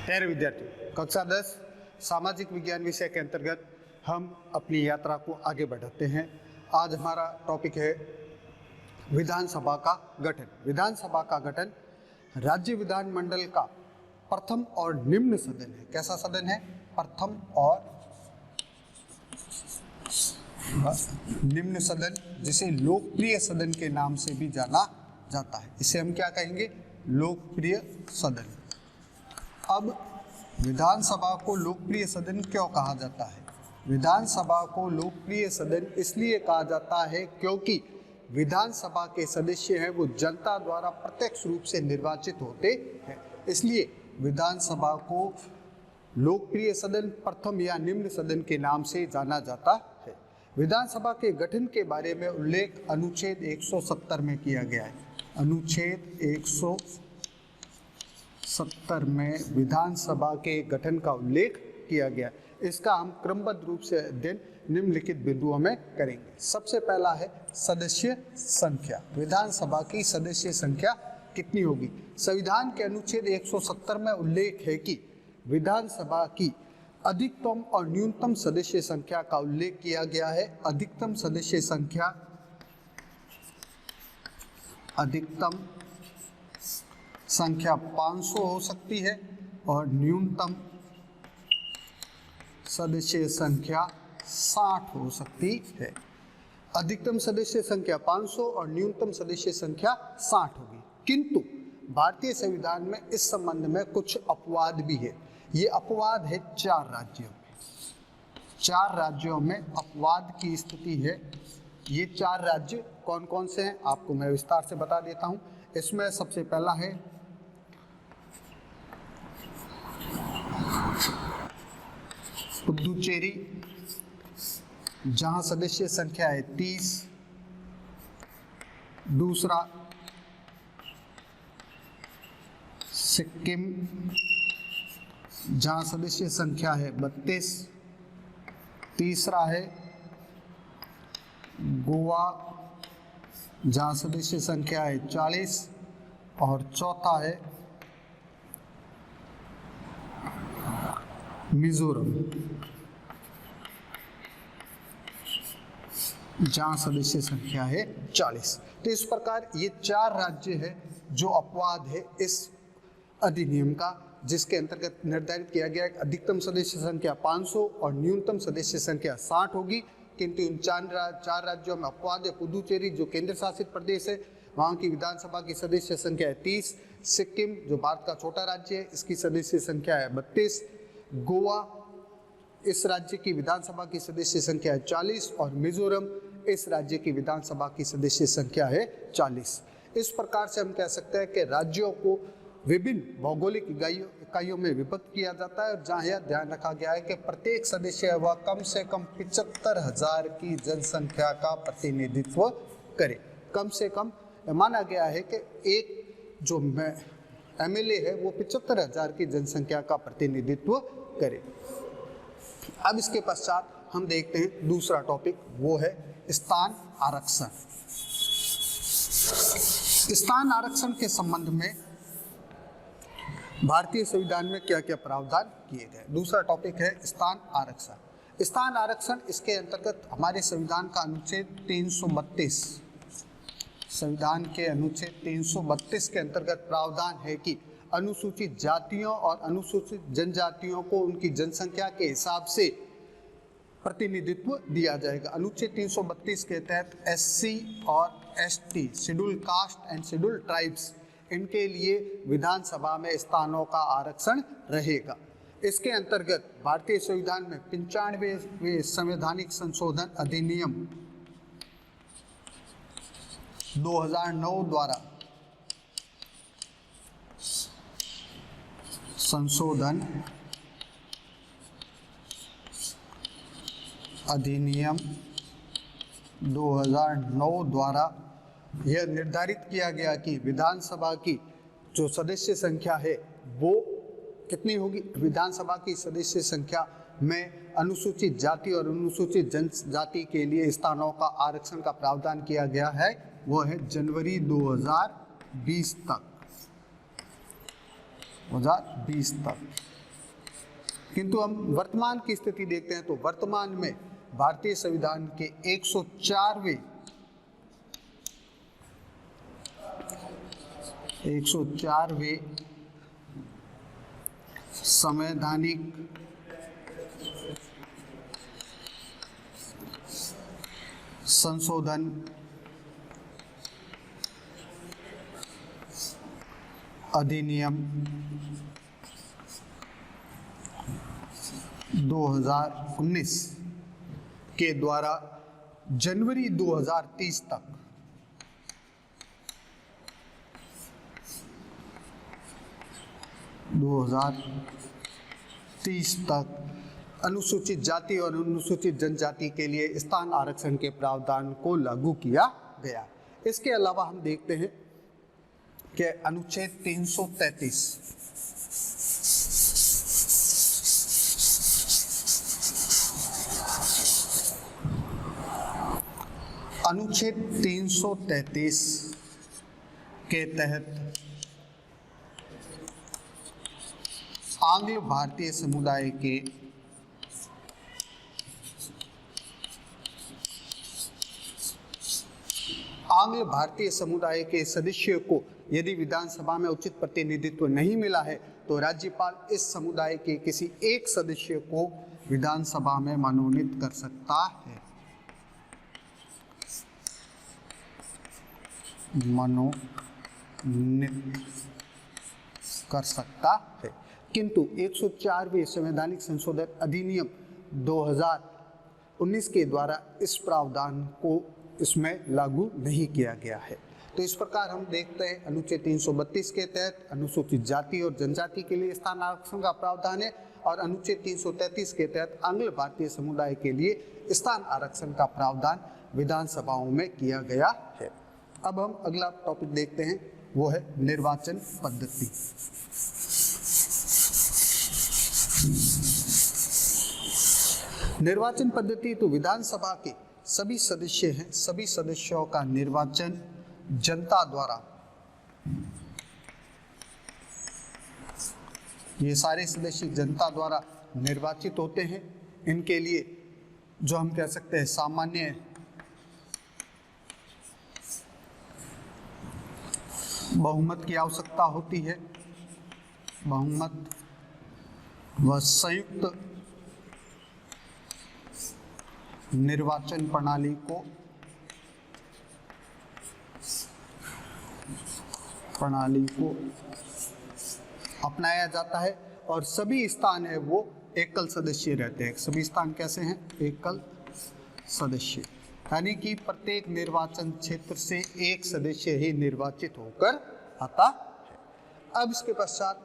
प्यारे विद्यार्थी, कक्षा 10 सामाजिक विज्ञान विषय के अंतर्गत हम अपनी यात्रा को आगे बढ़ाते हैं। आज हमारा टॉपिक है विधानसभा का गठन। विधानसभा का गठन राज्य विधानमंडल का प्रथम और निम्न सदन है। कैसा सदन है? प्रथम और निम्न सदन, जिसे लोकप्रिय सदन के नाम से भी जाना जाता है। इसे हम क्या कहेंगे? लोकप्रिय सदन। अब विधानसभा को लोकप्रिय सदन क्यों कहा जाता है? विधानसभा को लोकप्रिय सदन इसलिए कहा जाता है क्योंकि विधानसभा के सदस्य हैं वो जनता द्वारा प्रत्यक्ष रूप से निर्वाचित होते हैं। इसलिए विधानसभा को लोकप्रिय सदन, प्रथम या निम्न सदन के नाम से जाना जाता है। विधानसभा के गठन के बारे में उल्लेख अनुच्छेद 170 में किया गया है। अनुच्छेद 170 में विधानसभा के गठन का उल्लेख किया गया। इसका हम क्रमबद्ध रूप से अध्ययन निम्नलिखित बिंदुओं में करेंगे। सबसे पहला है सदस्य संख्या। विधानसभा की सदस्य संख्या कितनी होगी? संविधान के अनुच्छेद 170 में उल्लेख है कि विधानसभा की अधिकतम और न्यूनतम सदस्य संख्या का उल्लेख किया गया है। अधिकतम सदस्य संख्या 500 हो सकती है और न्यूनतम सदस्य संख्या 60 हो सकती है। अधिकतम सदस्य संख्या 500 और न्यूनतम सदस्य संख्या 60 होगी। किंतु भारतीय संविधान में इस संबंध में कुछ अपवाद भी है। ये अपवाद है 4 राज्यों में। 4 राज्यों में अपवाद की स्थिति है। ये 4 राज्य कौन कौन से हैं आपको मैं विस्तार से बता देता हूं। इसमें सबसे पहला है पुदुचेरी, जहां सदस्य संख्या है 30। दूसरा सिक्किम, जहां सदस्य संख्या है 32। तीसरा है गोवा, जहां सदस्य संख्या है 40। और चौथा है मिजोरम, जहां सदस्य संख्या है 40। तो इस प्रकार ये 4 राज्य है जो अपवाद है इस अधिनियम का, जिसके अंतर्गत निर्धारित किया गया है अधिकतम सदस्य संख्या 500 और न्यूनतम सदस्य संख्या 60 होगी। किंतु इन 4 राज्यों में अपवाद है। पुदुचेरी जो केंद्र शासित प्रदेश है, वहाँ की विधानसभा की सदस्य संख्या है 30। सिक्किम जो भारत का छोटा राज्य है, इसकी सदस्य संख्या है 32। गोवा, इस राज्य की विधानसभा की सदस्य संख्या है 40। और मिजोरम, इस राज्य की विधानसभा की सदस्य संख्या है 40। इस प्रकार से हम कह सकते हैं कि राज्यों को विभिन्न भौगोलिक इकाइयों में विभक्त किया जाता है, और जहाँ यह ध्यान रखा गया है कि प्रत्येक सदस्य वह कम से कम 75,000 की जनसंख्या का प्रतिनिधित्व करे। कम से कम माना गया है कि एक जो MLA है वो 75,000 की जनसंख्या का प्रतिनिधित्व करे। अब इसके पश्चात हम देखते हैं दूसरा टॉपिक, वो है स्थान आरक्षण। स्थान आरक्षण के संबंध में भारतीय संविधान में क्या क्या प्रावधान किए गए। दूसरा टॉपिक है स्थान आरक्षण। स्थान आरक्षण, इसके अंतर्गत हमारे संविधान का अनुच्छेद 332, संविधान के अनुच्छेद 332 के अंतर्गत प्रावधान है कि अनुसूचित जातियों और अनुसूचित जनजातियों को उनकी जनसंख्या के हिसाब से प्रतिनिधित्व दिया जाएगा। अनुच्छेद 332 के तहत SC और ST, schedule caste and schedule tribes, इनके लिए विधानसभा में स्थानों का आरक्षण रहेगा। इसके अंतर्गत भारतीय संविधान में 95वें संवैधानिक संशोधन अधिनियम 2009 द्वारा संशोधन अधिनियम 2009 द्वारा यह निर्धारित किया गया कि विधानसभा की जो सदस्य संख्या है वो कितनी होगी? विधानसभा की सदस्य संख्या में अनुसूचित जाति और अनुसूचित जनजाति के लिए स्थानों का आरक्षण का प्रावधान किया गया है, वो है जनवरी 2020 तक। किंतु हम वर्तमान की स्थिति देखते हैं तो वर्तमान में भारतीय संविधान के 104वें संवैधानिक संशोधन अधिनियम 2019 के द्वारा जनवरी 2030 तक अनुसूचित जाति और अनुसूचित जनजाति के लिए स्थान आरक्षण के प्रावधान को लागू किया गया। इसके अलावा हम देखते हैं कि अनुच्छेद 333 अनुच्छेद 333 के तहत आंग्ल भारतीय समुदाय के सदस्यों को यदि विधानसभा में उचित प्रतिनिधित्व नहीं मिला है तो राज्यपाल इस समुदाय के किसी एक सदस्य को विधानसभा में मनोनीत कर सकता है। किंतु 104वें संवैधानिक संशोधन अधिनियम 2019 के द्वारा इस प्रावधान को इसमें लागू नहीं किया गया है। तो इस प्रकार हम देखते हैं अनुच्छेद 332 के तहत अनुसूचित जाति और जनजाति के लिए स्थान आरक्षण का प्रावधान है और अनुच्छेद 333 के तहत आंग्ल भारतीय समुदाय के लिए स्थान आरक्षण का प्रावधान विधानसभाओं में किया गया है। अब हम अगला टॉपिक देखते हैं, वो है निर्वाचन पद्धति। निर्वाचन पद्धति तो विधानसभा के सभी सदस्य हैं, सभी सदस्यों का निर्वाचन जनता द्वारा, ये सारे सदस्य जनता द्वारा निर्वाचित होते हैं। इनके लिए जो हम कह सकते हैं सामान्य बहुमत की आवश्यकता होती है। बहुमत व संयुक्त निर्वाचन प्रणाली को अपनाया जाता है और सभी स्थान है वो एकल सदस्य रहते हैं। सभी स्थान कैसे हैं? एकल सदस्य, यानी कि प्रत्येक निर्वाचन क्षेत्र से एक सदस्य ही निर्वाचित होकर आता है। अब इसके पश्चात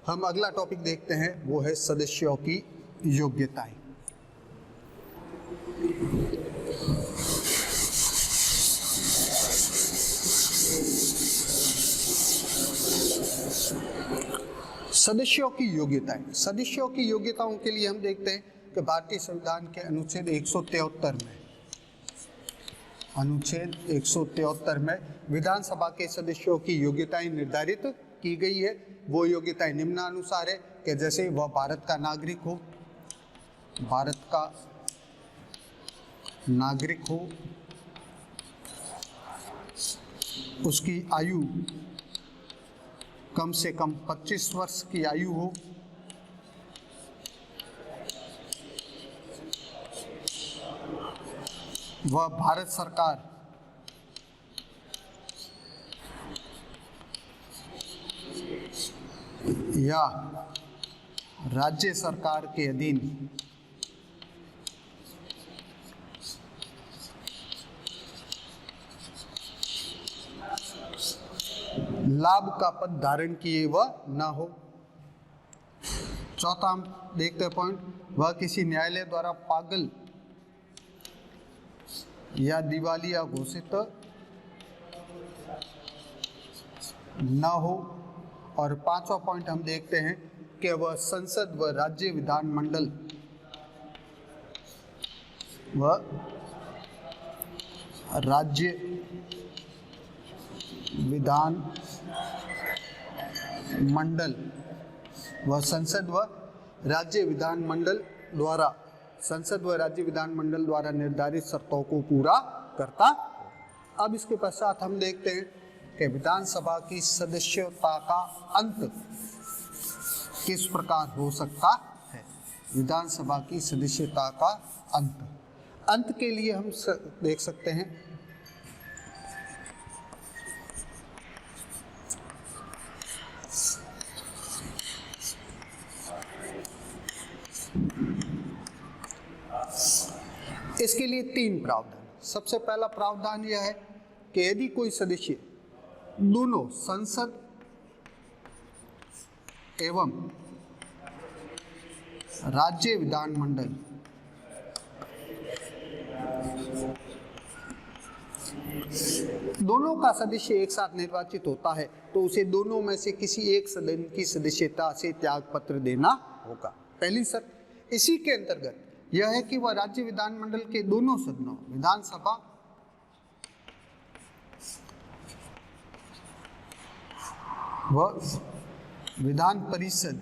हम अगला टॉपिक देखते हैं, वो है सदस्यों की योग्यताएं। सदस्यों की योग्यताओं के लिए हम देखते हैं कि भारतीय संविधान के अनुच्छेद 173 में विधानसभा के सदस्यों की योग्यताएं निर्धारित की गई है। वो योग्यताएं निम्नानुसार है कि जैसे वह भारत का नागरिक हो, उसकी आयु कम से कम 25 वर्ष की आयु हो, वह भारत सरकार या राज्य सरकार के अधीन लाभ का पद धारण किए वह न हो। चौथा हम देखते हैं पॉइंट, वह किसी न्यायालय द्वारा पागल या दिवालिया घोषित न हो। और पांचवा पॉइंट हम देखते हैं कि वह संसद व राज्य विधानमंडल व राज्य विधानमंडल द्वारा, संसद व राज्य विधानमंडल द्वारा निर्धारित शर्तों को पूरा करता। अब इसके पश्चात हम देखते हैं कि विधानसभा की सदस्यता का अंत किस प्रकार हो सकता है। विधानसभा की सदस्यता का अंत के लिए हम देख सकते हैं इसके लिए 3 प्रावधान। सबसे पहला प्रावधान यह है कि यदि कोई सदस्य दोनों संसद एवं राज्य विधानमंडल दोनों का सदस्य एक साथ निर्वाचित होता है तो उसे दोनों में से किसी एक सदन की सदस्यता से त्याग पत्र देना होगा। पहली शर्त इसी के अंतर्गत यह है कि वह राज्य विधानमंडल के दोनों सदनों विधानसभा व विधान परिषद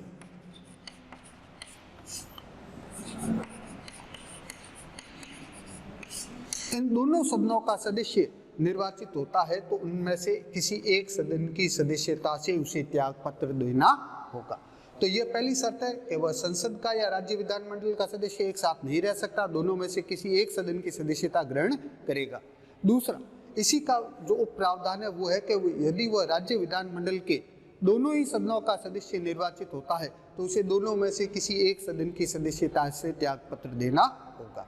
इन दोनों सदनों का सदस्य निर्वाचित होता है तो उनमें से किसी एक सदन की सदस्यता से उसे त्याग पत्र देना होगा। तो यह पहली शर्त है कि वह संसद का या राज्य विधानमंडल का सदस्य एक साथ नहीं रह सकता, दोनों में से किसी एक सदन की सदस्यता ग्रहण करेगा। दूसरा, इसी का जो उप प्रावधान है वो है कि यदि वह राज्य विधानमंडल के दोनों ही सदनों का सदस्य निर्वाचित होता है तो उसे दोनों में से किसी एक सदन की सदस्यता से त्याग पत्र देना होगा।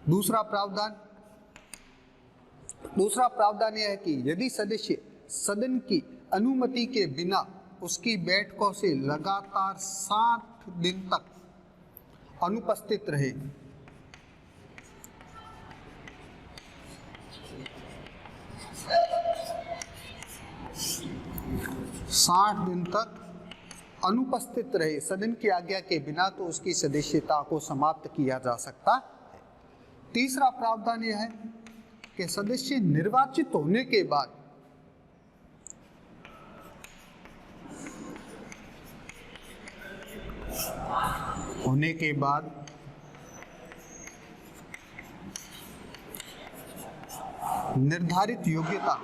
दूसरा प्रावधान यह है कि यदि सदस्य सदन की अनुमति के बिना उसकी बैठकों से लगातार 60 दिन तक अनुपस्थित रहे, सदन की आज्ञा के बिना तो उसकी सदस्यता को समाप्त किया जा सकता है। तीसरा प्रावधान यह है कि सदस्य निर्वाचित होने के बाद निर्धारित योग्यता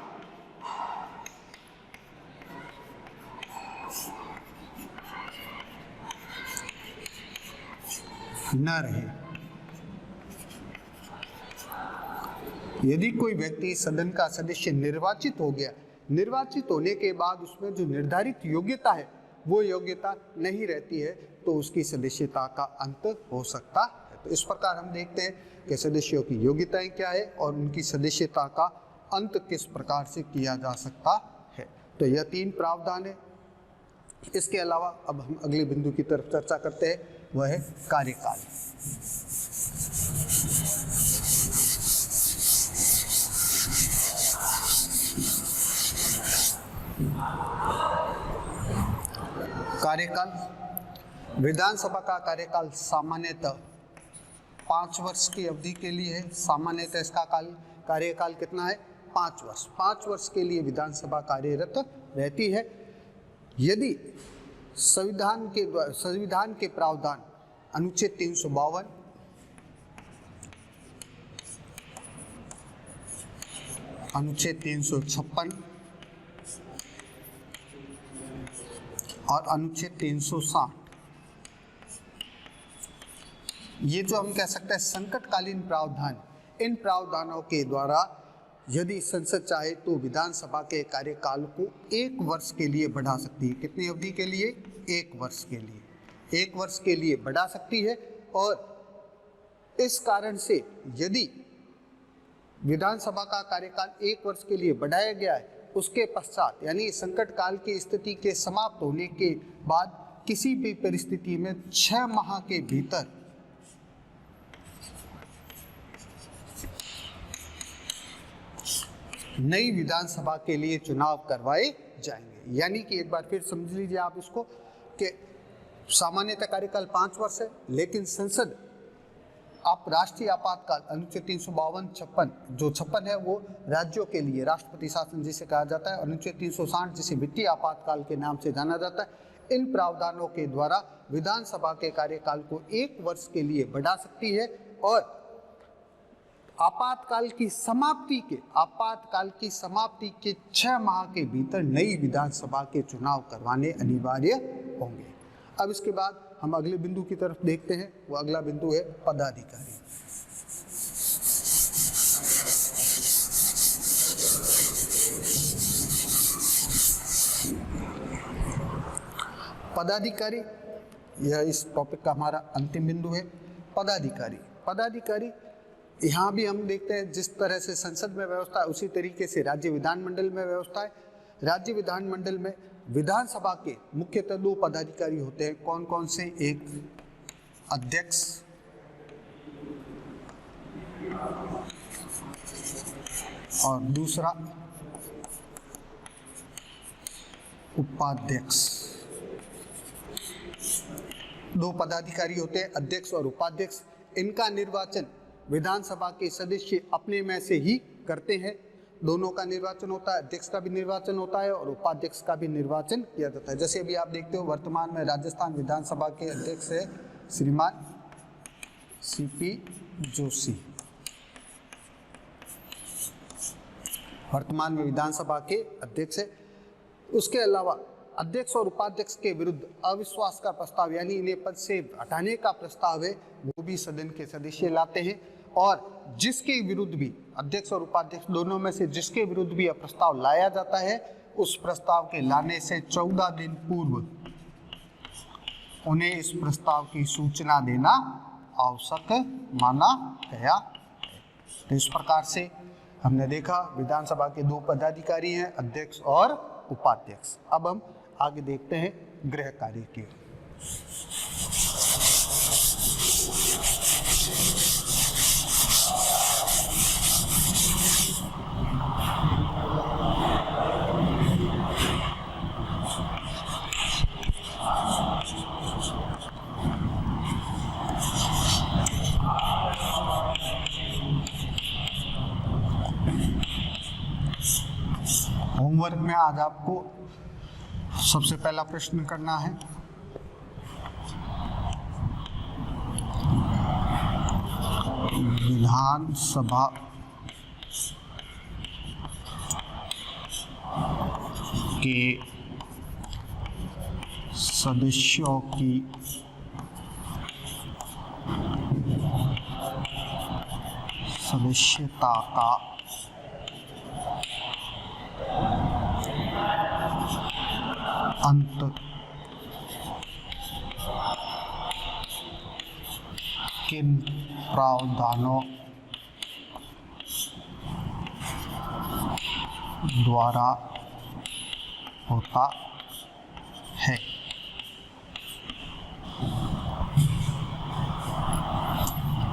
न रहे। यदि कोई व्यक्ति सदन का सदस्य निर्वाचित हो गया, निर्वाचित होने के बाद उसमें जो निर्धारित योग्यता है वो योग्यता नहीं रहती है तो उसकी सदस्यता का अंत हो सकता है। तो इस प्रकार हम देखते हैं कि सदस्यों की योग्यताएं क्या है और उनकी सदस्यता का अंत किस प्रकार से किया जा सकता है। तो यह 3 प्रावधान है। इसके अलावा अब हम अगले बिंदु की तरफ चर्चा करते हैं, वह है कार्यकाल। विधानसभा का कार्यकाल सामान्यतः 5 वर्ष की अवधि के लिए है। सामान्यतः इसका कार्यकाल कितना है? 5 वर्ष। 5 वर्ष के लिए विधानसभा कार्यरत रहती है। यदि संविधान के प्रावधान अनुच्छेद 352, अनुच्छेद 356 और अनुच्छेद 360, ये जो हम कह सकते हैं संकटकालीन प्रावधान, इन प्रावधानों के द्वारा यदि संसद चाहे तो विधानसभा के कार्यकाल को 1 वर्ष के लिए बढ़ा सकती है। कितनी अवधि के लिए? 1 वर्ष के लिए। 1 वर्ष के लिए बढ़ा सकती है। और इस कारण से यदि विधानसभा का कार्यकाल 1 वर्ष के लिए बढ़ाया गया है, उसके पश्चात यानी संकट काल की स्थिति के समाप्त होने के बाद किसी भी परिस्थिति में 6 माह के भीतर नई विधानसभा के लिए चुनाव करवाए जाएंगे। यानी कि एक बार फिर समझ लीजिए आप इसको कि सामान्यतः कार्यकाल 5 वर्ष है, लेकिन संसद आप राष्ट्रीय आपातकाल अनुच्छेद 352-56 जो 56 है वो राज्यों के लिए राष्ट्रपति शासन जिसे कहा जाता है, अनुच्छेद 360 जिसे वित्तीय आपातकाल के नाम से जाना जाता है, इन प्रावधानों के द्वारा विधानसभा के कार्यकाल को 1 वर्ष के लिए बढ़ा सकती है और आपातकाल की समाप्ति के 6 माह के भीतर नई विधानसभा के चुनाव करवाने अनिवार्य होंगे। अब इसके बाद हम अगले बिंदु की तरफ देखते हैं। वो अगला बिंदु है पदाधिकारी। पदाधिकारी, यह इस टॉपिक का हमारा अंतिम बिंदु है। पदाधिकारी यहाँ भी हम देखते हैं जिस तरह से संसद में व्यवस्था है उसी तरीके से राज्य विधानमंडल में व्यवस्था है। राज्य विधानमंडल में विधानसभा के मुख्यतः 2 पदाधिकारी होते हैं। कौन कौन से? एक अध्यक्ष और दूसरा उपाध्यक्ष। 2 पदाधिकारी होते हैं, अध्यक्ष और उपाध्यक्ष। इनका निर्वाचन विधानसभा के सदस्य अपने में से ही करते हैं। दोनों का निर्वाचन होता है, अध्यक्ष का भी निर्वाचन होता है और उपाध्यक्ष का भी निर्वाचन किया जाता है। जैसे अभी आप देखते हो वर्तमान में राजस्थान विधानसभा के अध्यक्ष है श्रीमान CP जोशी। वर्तमान में विधानसभा के अध्यक्ष है। उसके अलावा अध्यक्ष और उपाध्यक्ष के विरुद्ध अविश्वास का प्रस्ताव यानी इन्हें पद से हटाने का प्रस्ताव है वो भी सदन के सदस्य लाते हैं। और जिसके विरुद्ध भी अध्यक्ष और उपाध्यक्ष दोनों में से जिसके विरुद्ध भी यह प्रस्ताव लाया जाता है उस प्रस्ताव के लाने से 14 दिन पूर्व उन्हें इस प्रस्ताव की सूचना देना आवश्यक माना गया है। तो इस प्रकार से हमने देखा विधानसभा के 2 पदाधिकारी हैं, अध्यक्ष और उपाध्यक्ष। अब हम आगे देखते हैं गृह कार्य की। होमवर्क में आज आपको सबसे पहला प्रश्न करना है। विधानसभा के सदस्यों की सदस्यता का अंत किन प्रावधानों द्वारा होता है?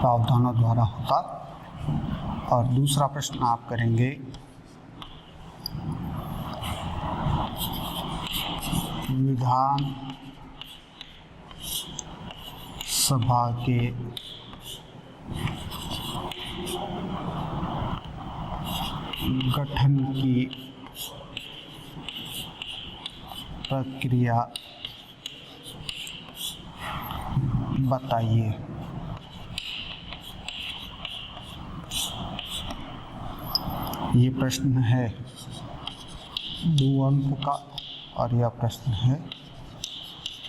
प्रावधानों द्वारा होता। और दूसरा प्रश्न आप करेंगे विधान सभा के गठन की प्रक्रिया बताइए। ये प्रश्न है 2 अंक का और यह प्रश्न है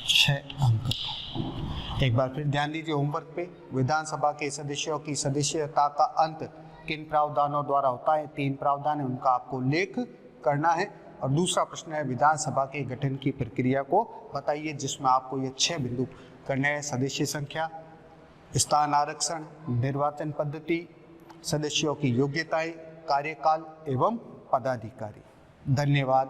6 अंक का। एक बार फिर ध्यान दीजिए होमवर्क पे। विधानसभा के सदस्यों की सदस्यता का अंत किन प्रावधानों द्वारा होता है? 3 प्रावधान है, उनका आपको उल्लेख करना है। और दूसरा प्रश्न है विधानसभा के गठन की प्रक्रिया को बताइए, जिसमें आपको ये 6 बिंदु करने हैं। सदस्य संख्या, स्थान आरक्षण, निर्वाचन पद्धति, सदस्यों की योग्यताएं, कार्यकाल एवं पदाधिकारी। धन्यवाद।